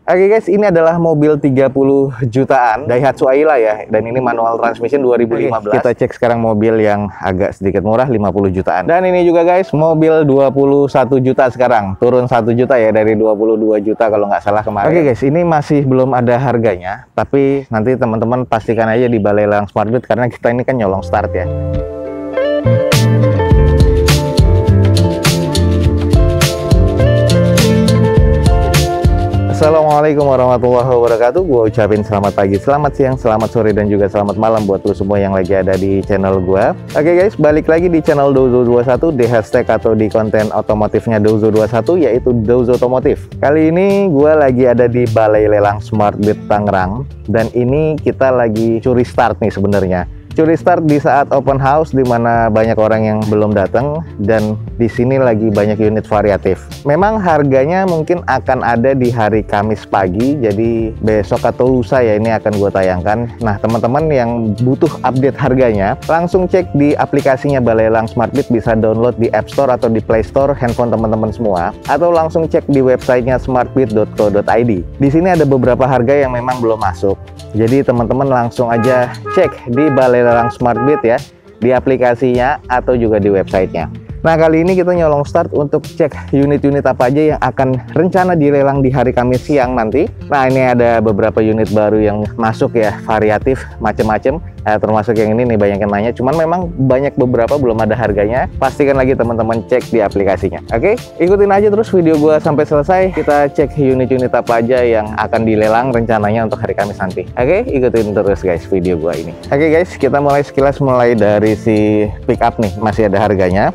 Oke guys, ini adalah mobil 30 jutaan Daihatsu Ayla ya. Dan ini manual transmission 2015. Kita cek sekarang mobil yang agak sedikit murah 50 jutaan. Dan ini juga guys, mobil 21 juta sekarang. Turun 1 juta ya dari 22 juta kalau nggak salah kemarin. Oke guys, ini masih belum ada harganya. Tapi nanti teman-teman pastikan aja di Balai Lelang Smartbeat karena kita ini kan nyolong start ya. Assalamualaikum warahmatullahi wabarakatuh. Gue ucapin selamat pagi, selamat siang, selamat sore, dan juga selamat malam buat lo semua yang lagi ada di channel gue. Oke guys, balik lagi di channel Dozo21, di hashtag atau di konten otomotifnya Dozo21, yaitu Dozo Otomotif. Kali ini gue lagi ada di Balai Lelang Smartbeat Tangerang, dan ini kita lagi curi start nih sebenarnya. Curi start di saat open house di mana banyak orang yang belum datang dan di sini lagi banyak unit variatif. Memang harganya mungkin akan ada di hari Kamis pagi, jadi besok atau lusa ya ini akan gue tayangkan. Nah teman-teman yang butuh update harganya langsung cek di aplikasinya Balai Lelang Smartbeat, bisa download di App Store atau di Play Store handphone teman-teman semua, atau langsung cek di websitenya smartbeat.co.id. Di sini ada beberapa harga yang memang belum masuk, jadi teman-teman langsung aja cek di Balai Lelang Smartbeat ya, di aplikasinya atau juga di websitenya. Nah kali ini kita nyolong start untuk cek unit-unit apa aja yang akan rencana dilelang di hari Kamis siang nanti. Nah ini ada beberapa unit baru yang masuk ya, variatif macem-macem. Termasuk yang ini nih banyak yang nanya, cuman memang banyak beberapa belum ada harganya. Pastikan lagi teman-teman cek di aplikasinya. Oke, ikutin aja terus video gua sampai selesai. Kita cek unit-unit apa aja yang akan dilelang rencananya untuk hari Kamis nanti. Oke, ikutin terus guys video gua ini. Oke guys, kita mulai sekilas mulai dari si pickup nih, masih ada harganya.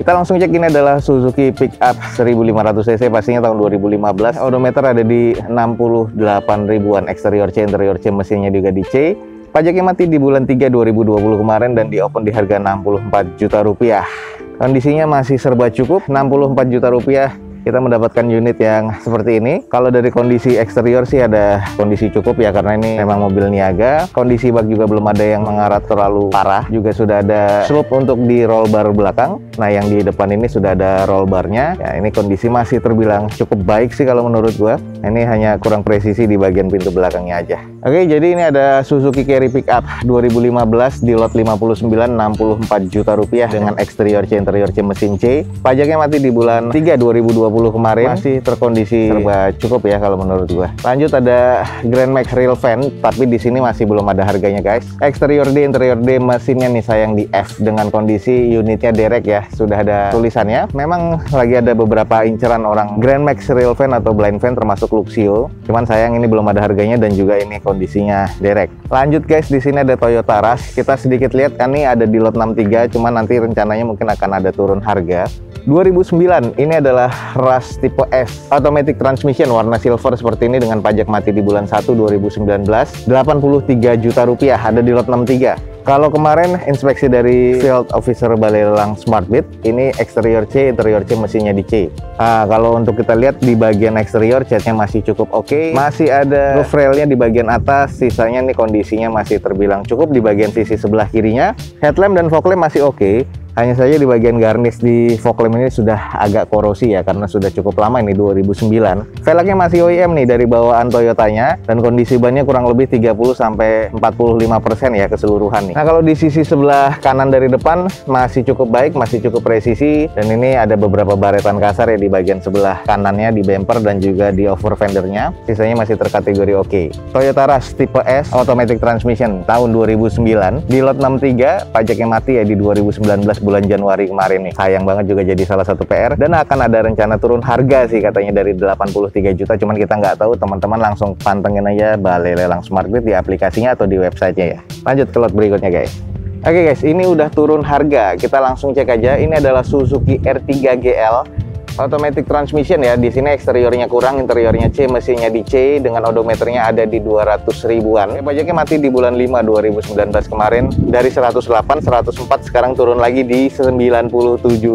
Kita langsung cek, ini adalah Suzuki Pickup 1500 cc, pastinya tahun 2015. Odometer ada di 68 ribuan, eksterior C, interior C, mesinnya juga di C. Pajaknya mati di bulan 3 2020 kemarin dan di open di harga 64 juta rupiah. Kondisinya masih serba cukup, 64 juta rupiah. Kita mendapatkan unit yang seperti ini. Kalau dari kondisi eksterior sih ada kondisi cukup ya, karena ini memang mobil niaga. Kondisi bak juga belum ada yang mengarat terlalu parah. Juga sudah ada slope untuk di roll bar belakang. Nah yang di depan ini sudah ada roll barnya. Ya ini kondisi masih terbilang cukup baik sih kalau menurut gua. Ini hanya kurang presisi di bagian pintu belakangnya aja. Oke, jadi ini ada Suzuki Carry Pickup 2015 di lot 59, 64 juta rupiah dengan eksterior C, interior C, mesin C. Pajaknya mati di bulan 3 2020 kemarin, masih terkondisi serba cukup ya kalau menurut gua. Lanjut ada Grand Max Real Van, tapi di sini masih belum ada harganya guys. Eksterior D, interior D, mesinnya nih sayang di F dengan kondisi unitnya derek ya, sudah ada tulisannya. Memang lagi ada beberapa inceran orang Grand Max Real Van atau blind van termasuk Luxio. Cuman sayang ini belum ada harganya dan juga ini kondisinya derek. Lanjut guys, di sini ada Toyota Rush. Kita sedikit lihat kan nih ada di lot 63, cuman nanti rencananya mungkin akan ada turun harga. 2009, ini adalah Rush tipe S, automatic transmission warna silver seperti ini dengan pajak mati di bulan 1 2019, 83 juta rupiah, ada di lot 63. Kalau kemarin inspeksi dari Field Officer Balai Lelang Smartbeat, ini eksterior C, interior C, mesinnya di C. Nah, kalau untuk kita lihat di bagian eksterior, catnya masih cukup oke. Masih ada roof railnya di bagian atas, sisanya nih kondisinya masih terbilang cukup di bagian sisi sebelah kirinya. Headlamp dan fog lamp masih oke. Hanya saja di bagian garnish di fog lamp ini sudah agak korosi ya, karena sudah cukup lama, ini 2009. Velgnya masih OEM nih dari bawaan Toyotanya, dan kondisi bannya kurang lebih 30-45% ya keseluruhan nih. Nah kalau di sisi sebelah kanan dari depan masih cukup baik, masih cukup presisi, dan ini ada beberapa baretan kasar ya di bagian sebelah kanannya, di bumper dan juga di over fendernya. Sisanya masih terkategori oke. Toyota Rush tipe S, automatic transmission tahun 2009, di lot 63, pajaknya mati ya di 2019 bulan Januari kemarin nih. Sayang banget juga jadi salah satu PR, dan akan ada rencana turun harga sih katanya dari 83 juta, cuman kita nggak tahu. Teman-teman langsung pantengin aja Balai Lelang Smartbeat di aplikasinya atau di websitenya ya. Lanjut ke lot berikutnya guys. Oke guys, ini udah turun harga, kita langsung cek aja. Ini adalah Suzuki R3 GL automatic transmission ya. Di sini eksteriornya kurang, interiornya C, mesinnya di C dengan odometernya ada di 200 ribuan. Pajaknya mati di bulan 5 2019 kemarin, dari 108 104 sekarang turun lagi di 97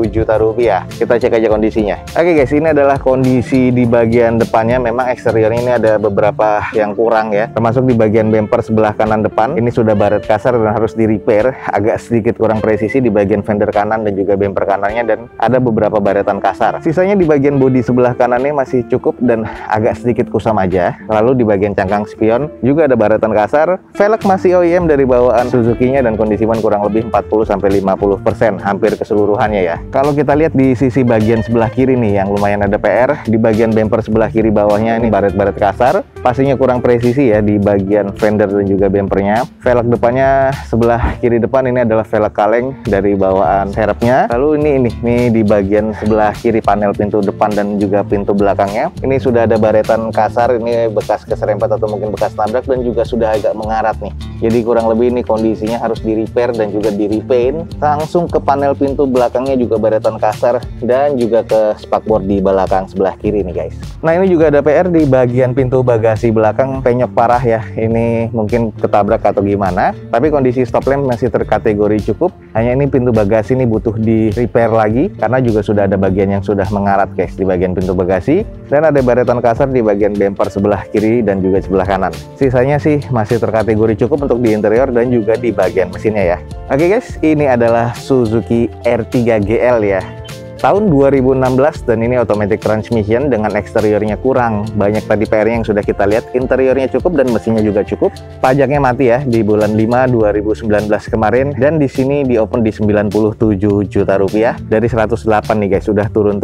juta rupiah. Kita cek aja kondisinya. Oke guys, ini adalah kondisi di bagian depannya. Memang eksteriornya ini ada beberapa yang kurang ya, termasuk di bagian bumper sebelah kanan depan. Ini sudah baret kasar dan harus di repair, agak sedikit kurang presisi di bagian fender kanan dan juga bumper kanannya, dan ada beberapa baretan kasar. Sisanya di bagian bodi sebelah kanannya masih cukup dan agak sedikit kusam aja. Lalu di bagian cangkang spion juga ada baretan kasar. Velg masih OEM dari bawaan Suzuki-nya dan kondisi ban kurang lebih 40-50%, hampir keseluruhannya ya. Kalau kita lihat di sisi bagian sebelah kiri nih yang lumayan ada PR, di bagian bumper sebelah kiri bawahnya ini baret-baret kasar. Pastinya kurang presisi ya di bagian fender dan juga bumpernya. Velg depannya sebelah kiri depan ini adalah velg kaleng dari bawaan serepnya. Lalu ini di bagian sebelah kiri panel pintu depan dan juga pintu belakangnya ini sudah ada baretan kasar, ini bekas keserempet atau mungkin bekas tabrak dan juga sudah agak mengarat nih. Jadi kurang lebih ini kondisinya harus di repair dan juga di repaint. Langsung ke panel pintu belakangnya juga baretan kasar dan juga ke spakbor di belakang sebelah kiri nih guys. Nah ini juga ada PR di bagian pintu bagasi belakang, penyok parah ya. Ini mungkin ketabrak atau gimana, tapi kondisi stop lamp masih terkategori cukup. Hanya ini pintu bagasi ini butuh di repair lagi karena juga sudah ada bagian yang sudah mengarat guys di bagian pintu bagasi, dan ada baretan kasar di bagian bumper sebelah kiri dan juga sebelah kanan. Sisanya sih masih terkategori cukup untuk di interior dan juga di bagian mesinnya ya. Oke guys, ini adalah Suzuki R3 GL ya, tahun 2016 dan ini automatic transmission dengan eksteriornya kurang banyak tadi PR-nya yang sudah kita lihat. Interiornya cukup dan mesinnya juga cukup. Pajaknya mati ya di bulan 5 2019 kemarin, dan di sini di open di 97 juta rupiah dari 108 nih guys, sudah turun.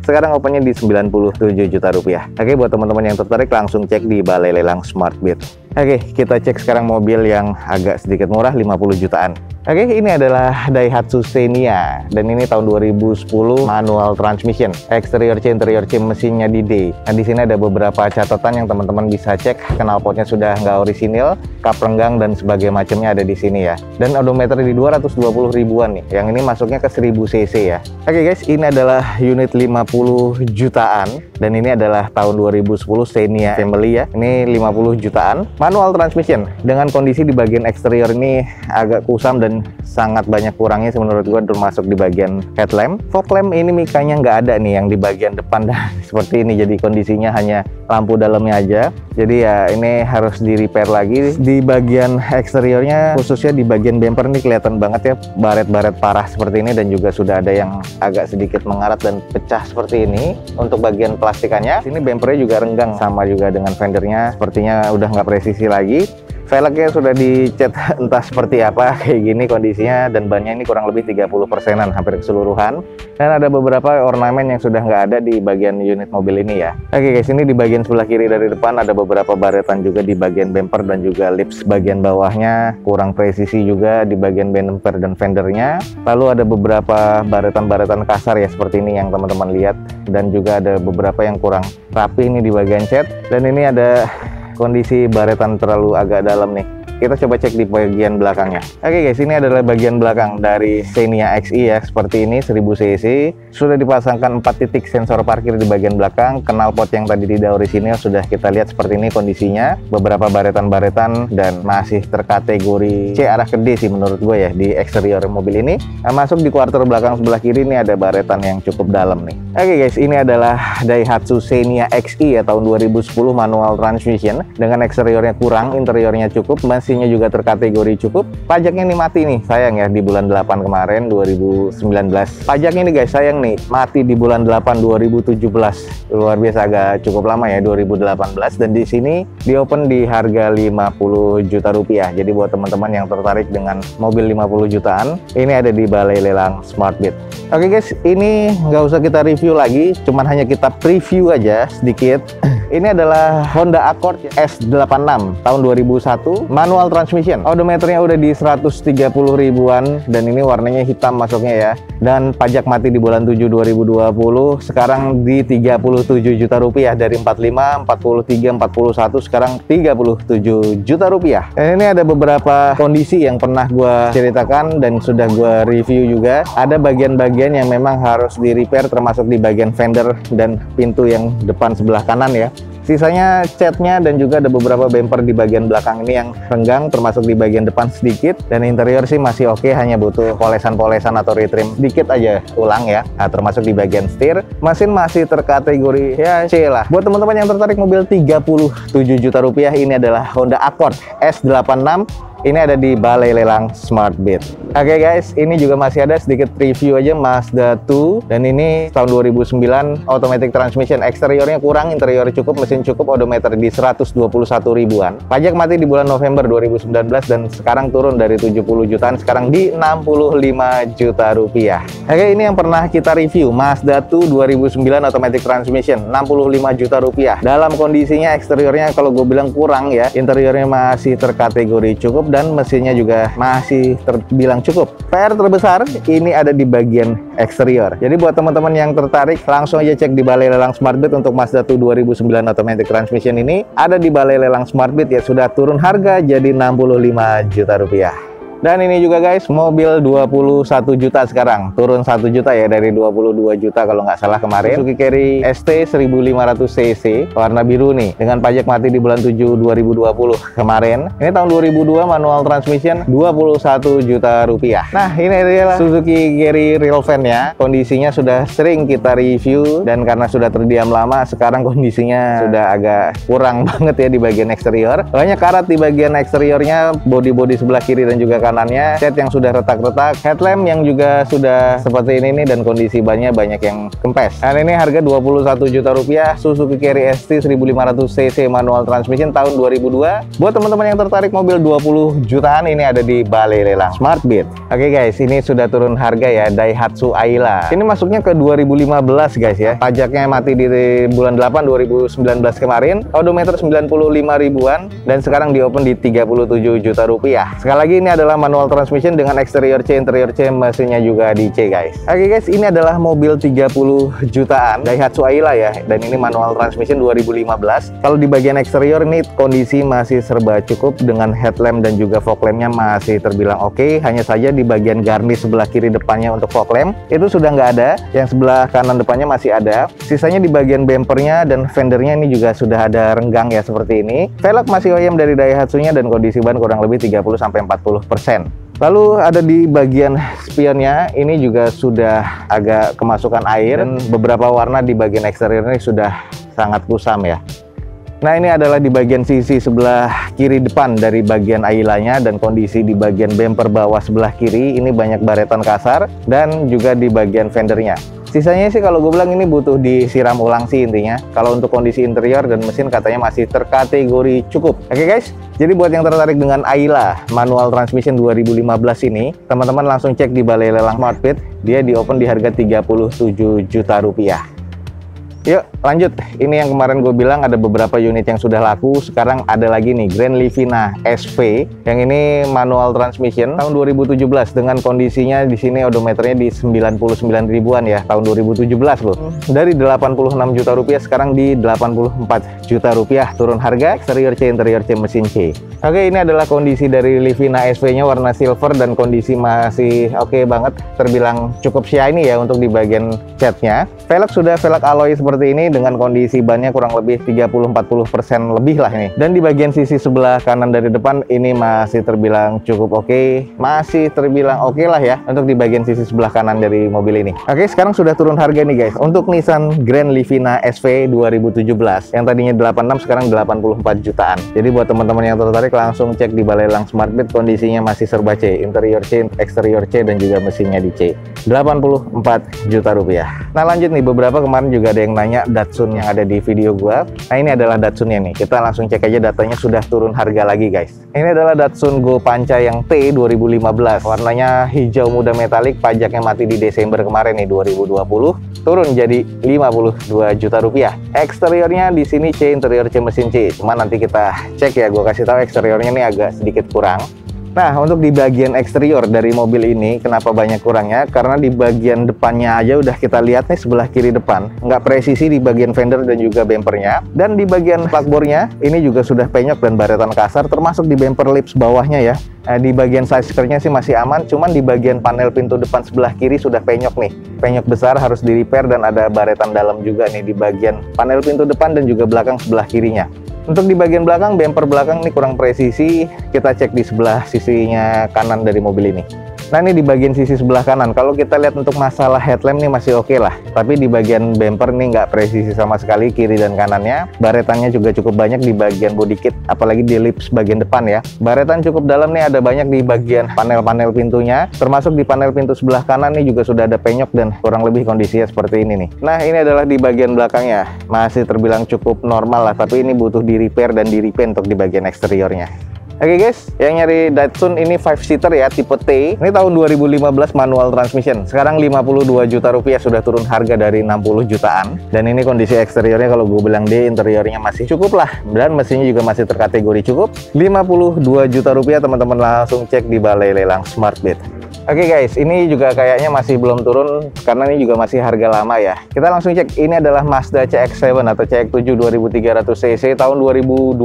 Sekarang opennya di 97 juta rupiah. Oke, buat teman-teman yang tertarik langsung cek di Balai Lelang Smart Beat. Oke, kita cek sekarang mobil yang agak sedikit murah 50 jutaan. Oke, ini adalah Daihatsu Xenia dan ini tahun 2010 manual transmission. Exterior C, interior C, mesinnya di D. Nah, di sini ada beberapa catatan yang teman-teman bisa cek. Knalpotnya sudah nggak orisinil, kap renggang dan sebagainya macamnya ada di sini ya. Dan odometer di 220 ribuan nih. Yang ini masuknya ke 1000 cc ya. Oke guys, ini adalah unit 50 jutaan dan ini adalah tahun 2010 Xenia Family ya. Ini 50 jutaan. Manual transmission dengan kondisi di bagian eksterior ini agak kusam dan sangat banyak kurangnya sih menurut gua, termasuk di bagian headlamp. Fog lamp ini mikanya nggak ada nih yang di bagian depan dan seperti ini, jadi kondisinya hanya lampu dalamnya aja. Jadi ya ini harus di repair lagi. Di bagian eksteriornya khususnya di bagian bumper ini kelihatan banget ya baret-baret parah seperti ini, dan juga sudah ada yang agak sedikit mengarat dan pecah seperti ini. Untuk bagian plastikannya sini bumpernya juga renggang sama juga dengan fendernya, sepertinya udah nggak presisi lagi. Velgnya sudah dicat entah seperti apa kayak gini kondisinya, dan bannya ini kurang lebih 30%-an hampir keseluruhan, dan ada beberapa ornamen yang sudah nggak ada di bagian unit mobil ini ya. Oke guys, ini di bagian sebelah kiri dari depan ada beberapa baretan juga di bagian bumper dan juga lips bagian bawahnya kurang presisi juga di bagian bumper dan fendernya. Lalu ada beberapa baretan-baretan kasar ya seperti ini yang teman-teman lihat, dan juga ada beberapa yang kurang rapi ini di bagian cat, dan ini ada kondisi baretan terlalu agak dalam nih. Kita coba cek di bagian belakangnya. Oke guys, ini adalah bagian belakang dari Xenia XE ya, seperti ini 1000 cc. Sudah dipasangkan 4 titik sensor parkir di bagian belakang. Knalpot yang tadi tidak orisinil sudah kita lihat seperti ini kondisinya. Beberapa baretan-baretan dan masih terkategori C arah ke D sih menurut gue ya di eksterior mobil ini. Nah, masuk di quarter belakang sebelah kiri ini ada baretan yang cukup dalam nih. Oke guys, ini adalah Daihatsu Xenia XE ya, tahun 2010 manual transmission dengan eksteriornya kurang, interiornya cukup, mesinnya juga terkategori cukup. Pajaknya ini mati nih, sayang ya, di bulan 8 kemarin 2019. Pajaknya ini guys sayang nih, mati di bulan 8 2017. Luar biasa, agak cukup lama ya 2018, dan di sini di open di harga 50 juta rupiah. Jadi buat teman-teman yang tertarik dengan mobil 50 jutaan, ini ada di Balai Lelang Smart Beat. Oke guys, ini nggak usah kita review lagi, cuman hanya kita preview aja sedikit. Ini adalah Honda Accord S86 tahun 2001 manual transmission. Odometernya udah di 130 ribuan dan ini warnanya hitam masuknya ya. Dan pajak mati di bulan 7 2020 sekarang di 37 juta rupiah, dari 45, 43, 41 sekarang 37 juta rupiah. Dan ini ada beberapa kondisi yang pernah gua ceritakan dan sudah gua review juga. Ada bagian-bagian yang memang harus di repair, termasuk di bagian fender dan pintu yang depan sebelah kanan ya. Sisanya catnya dan juga ada beberapa bumper di bagian belakang ini yang renggang, termasuk di bagian depan sedikit, dan interior sih masih oke, hanya butuh polesan-polesan atau retrim dikit aja ulang ya. Nah, termasuk di bagian setir, mesin masih terkategori ya C lah. Buat teman-teman yang tertarik mobil 37 juta rupiah, ini adalah Honda Accord S86 ini ada di Balai Lelang Smart Beat. Oke guys, ini juga masih ada sedikit review aja Mazda 2, dan ini tahun 2009, automatic transmission, eksteriornya kurang, interior cukup, mesin cukup, odometer di 121 ribuan. Pajak mati di bulan November 2019 dan sekarang turun dari 70 jutaan sekarang di 65 juta rupiah. Oke, ini yang pernah kita review Mazda 2 2009 automatic transmission, 65 juta rupiah. Dalam kondisinya eksteriornya kalau gue bilang kurang ya, interiornya masih terkategori cukup dan mesinnya juga masih terbilang cukup. PR terbesar ini ada di bagian eksterior. Jadi buat teman-teman yang tertarik, langsung aja cek di Balai Lelang Smart Beat untuk Mazda 2 2009 automatic transmission ini. Ada di Balai Lelang Smart Beat ya, sudah turun harga jadi 65 juta rupiah. Dan ini juga guys, mobil 21 juta sekarang, turun 1 juta ya dari 22 juta kalau nggak salah kemarin. Suzuki Carry ST 1500 cc warna biru nih, dengan pajak mati di bulan 7 2020 kemarin. Ini tahun 2002, manual transmission, 21 juta rupiah. Nah, ini adalah Suzuki Carry real van-nya. Kondisinya sudah sering kita review, dan karena sudah terdiam lama, sekarang kondisinya sudah agak kurang banget ya di bagian eksterior. Banyak karat di bagian eksteriornya, bodi-bodi sebelah kiri dan juga kanannya, cat yang sudah retak-retak, headlamp yang juga sudah seperti ini nih, dan kondisi bannya banyak yang kempes. Dan ini harga 21 juta rupiah, Suzuki Carry ST 1500 cc manual transmission tahun 2002. Buat teman-teman yang tertarik mobil 20 jutaan, ini ada di Balai Lelang Smart Beat. Oke guys, ini sudah turun harga ya, Daihatsu Ayla. Ini masuknya ke 2015 guys ya. Pajaknya mati di bulan 8 2019 kemarin. Odometer 95 ribuan dan sekarang di open di 37 juta rupiah. Sekali lagi, ini adalah manual transmission dengan eksterior C, interior C, mesinnya juga di C guys. Oke guys, ini adalah mobil 30 jutaan Daihatsu Ayla ya, dan ini manual transmission 2015. Kalau di bagian eksterior ini kondisi masih serba cukup dengan headlamp dan juga fog lampnya masih terbilang oke. Hanya saja di bagian garnish sebelah kiri depannya untuk fog lamp itu sudah nggak ada, yang sebelah kanan depannya masih ada. Sisanya di bagian bumpernya dan fendernya ini juga sudah ada renggang ya seperti ini. Velg masih OEM dari Daihatsu-nya dan kondisi ban kurang lebih 30-40%. Lalu ada di bagian spionnya, ini juga sudah agak kemasukan air, dan beberapa warna di bagian eksterior ini sudah sangat kusam ya. Nah, ini adalah di bagian sisi sebelah kiri depan dari bagian Aylanya, dan kondisi di bagian bumper bawah sebelah kiri ini banyak baretan kasar, dan juga di bagian fendernya. Sisanya sih kalau gue bilang ini butuh disiram ulang sih intinya. Kalau untuk kondisi interior dan mesin katanya masih terkategori cukup. Oke guys, jadi buat yang tertarik dengan Ayla manual transmission 2015 ini, teman-teman langsung cek di Balai Lelang Smart Beat. Dia di open di harga 37 juta rupiah. Yuk lanjut, ini yang kemarin gue bilang ada beberapa unit yang sudah laku. Sekarang ada lagi nih, Grand Livina SV, yang ini manual transmission tahun 2017 dengan kondisinya di sini odometernya di 99 ribuan ya, tahun 2017 loh. Dari 86 juta rupiah sekarang di 84 juta rupiah, turun harga. Eksterior C, interior C, mesin C. Oke, ini adalah kondisi dari Livina SV-nya warna silver dan kondisi masih oke banget, terbilang cukup shiny ya untuk di bagian catnya. Velg sudah velg alloy seperti ini dengan kondisi bannya kurang lebih 30-40% lebih lah ini. Dan di bagian sisi sebelah kanan dari depan ini masih terbilang cukup oke, masih terbilang oke lah ya untuk di bagian sisi sebelah kanan dari mobil ini. Oke, sekarang sudah turun harga nih guys untuk Nissan Grand Livina SV 2017, yang tadinya 86 sekarang 84 jutaan. Jadi buat teman-teman yang tertarik langsung cek di Balai Lelang Smart Beat, kondisinya masih serba C, interior C, eksterior C, dan juga mesinnya di C. 84 juta rupiah. Nah lanjut nih, beberapa kemarin juga ada yang nanya Datsun yang ada di video gua. Nah ini adalah Datsunnya nih, kita langsung cek aja datanya, sudah turun harga lagi guys. Ini adalah Datsun Go Panca yang T 2015, warnanya hijau muda metalik, pajaknya mati di Desember kemarin nih 2020, turun jadi 52 juta rupiah. Eksteriornya di sini C, interior C, mesin C. Cuma nanti kita cek ya, gua kasih tahu eksteriornya nih agak sedikit kurang. Nah, untuk di bagian eksterior dari mobil ini, kenapa banyak kurangnya? Karena di bagian depannya aja udah kita lihat nih, sebelah kiri depan nggak presisi di bagian fender dan juga bumpernya. Dan di bagian plugbornya ini juga sudah penyok dan baretan kasar, termasuk di bumper lips bawahnya ya. Di bagian side skirtnya sih masih aman, cuman di bagian panel pintu depan sebelah kiri sudah penyok nih. Penyok besar, harus di repair, dan ada baretan dalam juga nih di bagian panel pintu depan dan juga belakang sebelah kirinya. Untuk di bagian belakang, bumper belakang ini kurang presisi, kita cek di sebelah sisinya kanan dari mobil ini. Nah ini di bagian sisi sebelah kanan, kalau kita lihat untuk masalah headlamp nih masih oke lah, tapi di bagian bumper nih nggak presisi sama sekali kiri dan kanannya. Baretannya juga cukup banyak di bagian body kit, apalagi di lips bagian depan ya. Baretan cukup dalam nih, ada banyak di bagian panel-panel pintunya, termasuk di panel pintu sebelah kanan nih juga sudah ada penyok dan kurang lebih kondisinya seperti ini nih. Nah ini adalah di bagian belakangnya, masih terbilang cukup normal lah, tapi ini butuh di repair dan di repaint untuk di bagian eksteriornya. Oke guys, yang nyari Datsun ini 5-seater ya, tipe T. Ini tahun 2015 manual transmission. Sekarang 52 juta rupiah, sudah turun harga dari 60 jutaan. Dan ini kondisi eksteriornya kalau gue bilang D, interiornya masih cukup lah. Dan mesinnya juga masih terkategori cukup. 52 juta rupiah, teman-teman langsung cek di Balai Lelang Smartbit. Oke guys, ini juga kayaknya masih belum turun karena ini juga masih harga lama ya. Kita langsung cek, ini adalah Mazda CX-7 atau CX-7 2300cc tahun 2012,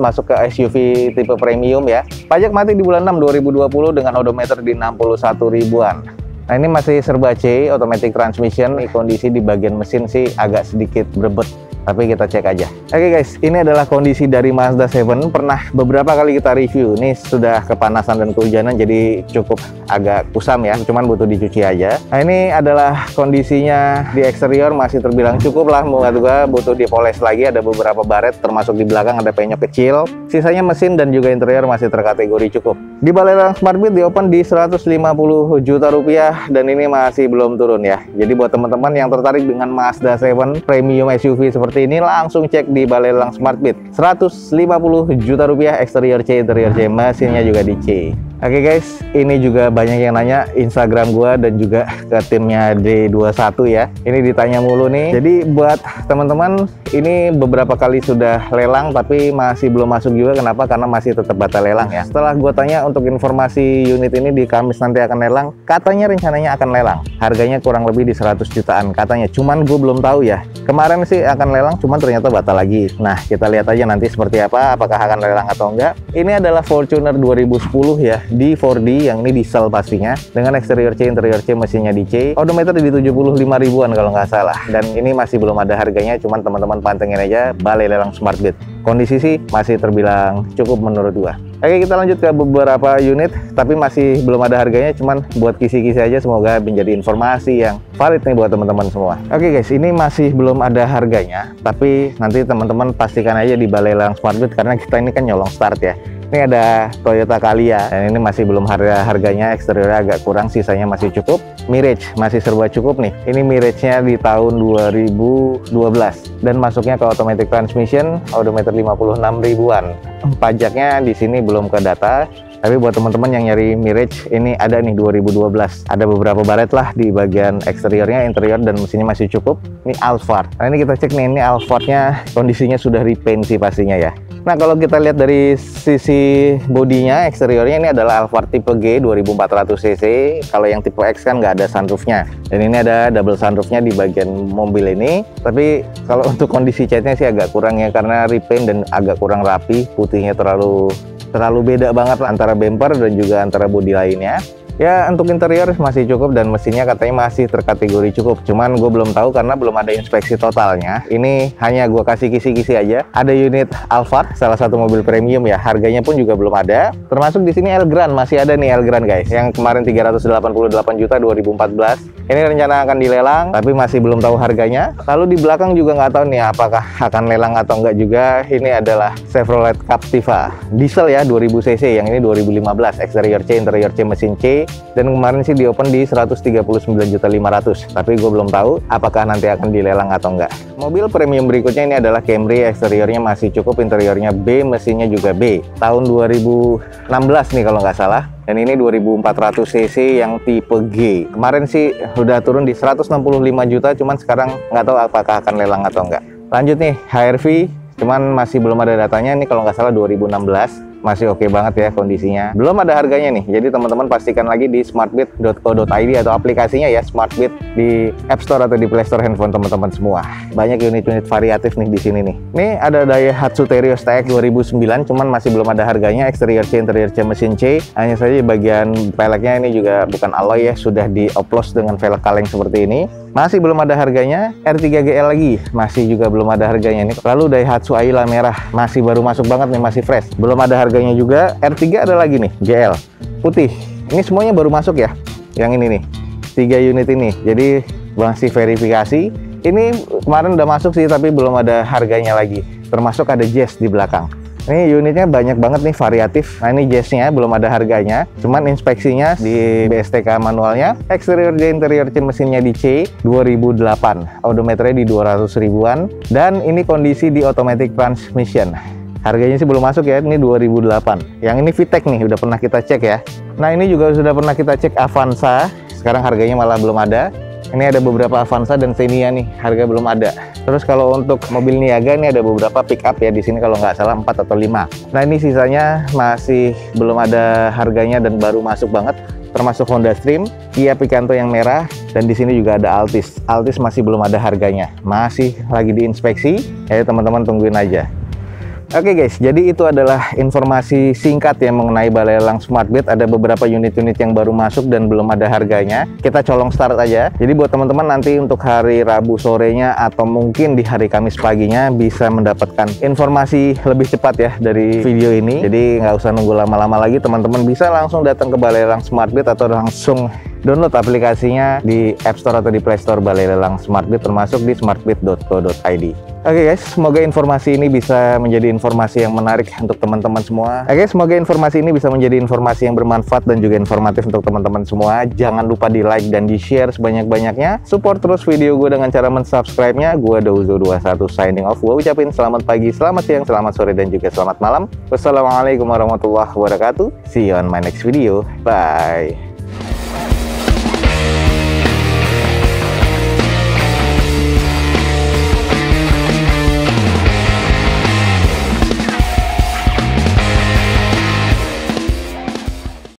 masuk ke SUV tipe premium ya. Pajak mati di bulan 6 2020 dengan odometer di 61 ribuan. Nah ini masih serba C, automatic transmission. Kondisi di bagian mesin sih agak sedikit berebet, tapi kita cek aja. Oke guys, ini adalah kondisi dari Mazda 7. Pernah beberapa kali kita review. Ini sudah kepanasan dan kehujanan, jadi cukup agak kusam ya, cuman butuh dicuci aja. Nah ini adalah kondisinya di eksterior, masih terbilang cukup lah. Juga butuh dipoles lagi, ada beberapa baret, termasuk di belakang ada penyok kecil. Sisanya mesin dan juga interior masih terkategori cukup. Di Balai Lelang Smartbit di open di 150 juta rupiah, dan ini masih belum turun ya. Jadi buat teman-teman yang tertarik dengan Mazda 7 premium SUV seperti ini, langsung cek di Balai Lelang Smartbit. 150 juta rupiah, eksterior C, interior C, mesinnya juga di C. Oke guys, ini juga banyak yang nanya Instagram gua dan juga ke timnya D21 ya. Ini ditanya mulu nih. Jadi buat teman-teman, ini beberapa kali sudah lelang tapi masih belum masuk juga. Kenapa? Karena masih tetap batal lelang ya. Setelah gua tanya untuk informasi unit ini di Kamis nanti akan lelang, katanya rencananya akan lelang. Harganya kurang lebih di 100 jutaan katanya. Cuman gue belum tahu ya. Kemarin sih akan lelang, cuman ternyata batal lagi. Nah, kita lihat aja nanti seperti apa, apakah akan lelang atau enggak. Ini adalah Fortuner 2010 ya, di 4D, yang ini diesel pastinya, dengan eksterior C, interior C, mesinnya di C, odometer di 75 ribuan kalau nggak salah. Dan ini masih belum ada harganya, cuman teman-teman pantengin aja Balai Lelang Smartbit. Kondisi sih masih terbilang cukup menurut gua. Oke, kita lanjut ke beberapa unit, tapi masih belum ada harganya, cuman buat kisi-kisi aja, semoga menjadi informasi yang valid nih buat teman-teman semua. Oke guys, ini masih belum ada harganya, tapi nanti teman-teman pastikan aja di Balai Lelang Smartbit, karena kita ini kan nyolong start ya. Ini ada Toyota Calya, dan ini masih belum harganya, eksteriornya agak kurang, sisanya masih cukup. Mirage masih serba cukup nih. Ini Mirage-nya di tahun 2012 dan masuknya ke automatic transmission, odometer 56 ribuan. Pajaknya di sini belum ke data. Tapi buat teman-teman yang nyari Mirage, ini ada nih 2012. Ada beberapa baret lah di bagian eksteriornya, interior dan mesinnya masih cukup. Ini Alphard. Nah ini kita cek nih, ini Alphardnya kondisinya sudah repaint sih pastinya ya. Nah kalau kita lihat dari sisi bodinya, eksteriornya ini adalah Alphard tipe G 2400cc. Kalau yang tipe X kan nggak ada sunroofnya. Dan ini ada double sunroofnya di bagian mobil ini. Tapi kalau untuk kondisi catnya sih agak kurang ya, karena repaint dan agak kurang rapi. Putihnya terlalu beda banget antara bumper dan juga antara bodi lainnya. Ya untuk interior masih cukup dan mesinnya katanya masih terkategori cukup. Cuman gue belum tahu karena belum ada inspeksi totalnya. Ini hanya gue kasih kisi-kisi aja. Ada unit Alphard, salah satu mobil premium ya. Harganya pun juga belum ada. Termasuk di sini Elgrand, masih ada nih Elgrand guys. Yang kemarin 388 juta 2014. Ini rencana akan dilelang, tapi masih belum tahu harganya. Lalu di belakang juga nggak tahu nih apakah akan lelang atau enggak juga. Ini adalah Chevrolet Captiva diesel ya, 2000 cc. Yang ini 2015, eksterior C, interior C, mesin C. Dan kemarin sih di open di 139.500.000. Tapi gue belum tahu apakah nanti akan dilelang atau enggak. Mobil premium berikutnya ini adalah Camry. Eksteriornya masih cukup, interiornya B, mesinnya juga B. Tahun 2016 nih kalau nggak salah. Dan ini 2400 cc yang tipe G. Kemarin sih udah turun di 165 juta, cuman sekarang nggak tahu apakah akan lelang atau enggak. Lanjut nih, HR-V, cuman masih belum ada datanya. Ini kalau nggak salah 2016. Masih oke banget ya kondisinya. Belum ada harganya nih. Jadi teman-teman pastikan lagi di smartbit.co.id atau aplikasinya ya, Smartbit, di App Store atau di Play Store handphone teman-teman semua. Banyak unit-unit variatif nih di sini nih. Nih ada Daihatsu Terios TX 2009, cuman masih belum ada harganya. Eksterior C, interior C, mesin C. Hanya saja bagian peleknya ini juga bukan alloy ya, sudah dioplos dengan velg kaleng seperti ini. Masih belum ada harganya. R3 GL lagi masih juga belum ada harganya nih. Lalu Daihatsu Ayla merah masih baru masuk banget nih, masih fresh. Belum ada harganya juga. R3 ada lagi nih, GL putih Ini semuanya baru masuk ya, yang ini nih, 3 unit ini. Jadi masih verifikasi. Ini kemarin udah masuk sih, tapi belum ada harganya lagi. Termasuk ada Jazz di belakang. Ini unitnya banyak banget nih, variatif. Nah ini Jazz-nya belum ada harganya, cuman inspeksinya di BSTK manualnya, eksterior D, interior C, mesinnya di C 2008, odometernya di 200 ribuan, dan ini kondisi di automatic transmission. Harganya sih belum masuk ya, ini 2008. Yang ini VTEC nih, udah pernah kita cek ya. Nah ini juga sudah pernah kita cek Avanza, sekarang harganya malah belum ada. Ini ada beberapa Avanza dan Xenia nih, harga belum ada. Terus kalau untuk mobil niaga ini ada beberapa pick up ya di sini, kalau nggak salah 4 atau 5. Nah ini sisanya masih belum ada harganya dan baru masuk banget, termasuk Honda Stream, Kia Picanto yang merah, dan di sini juga ada Altis. Altis masih belum ada harganya, masih lagi diinspeksi. Ya teman-teman tungguin aja. Oke guys, jadi itu adalah informasi singkat yang mengenai balai lelang SmartBit. Ada beberapa unit-unit yang baru masuk dan belum ada harganya. Kita colong start aja. Jadi buat teman-teman nanti untuk hari Rabu sorenya atau mungkin di hari Kamis paginya bisa mendapatkan informasi lebih cepat ya dari video ini. Jadi nggak usah nunggu lama-lama lagi, teman-teman bisa langsung datang ke balai lelang SmartBit atau langsung download aplikasinya di App Store atau di Play Store balai lelang SmartBit, termasuk di smartbit.co.id. Oke guys, semoga informasi ini bisa menjadi informasi yang menarik untuk teman-teman semua. Oke, semoga informasi ini bisa menjadi informasi yang bermanfaat dan juga informatif untuk teman-teman semua. Jangan lupa di like dan di share sebanyak-banyaknya. Support terus video gue dengan cara mensubscribe-nya. Gue Dauzo21 signing off. Gue ucapin selamat pagi, selamat siang, selamat sore, dan juga selamat malam. Wassalamualaikum warahmatullahi wabarakatuh. See you on my next video. Bye.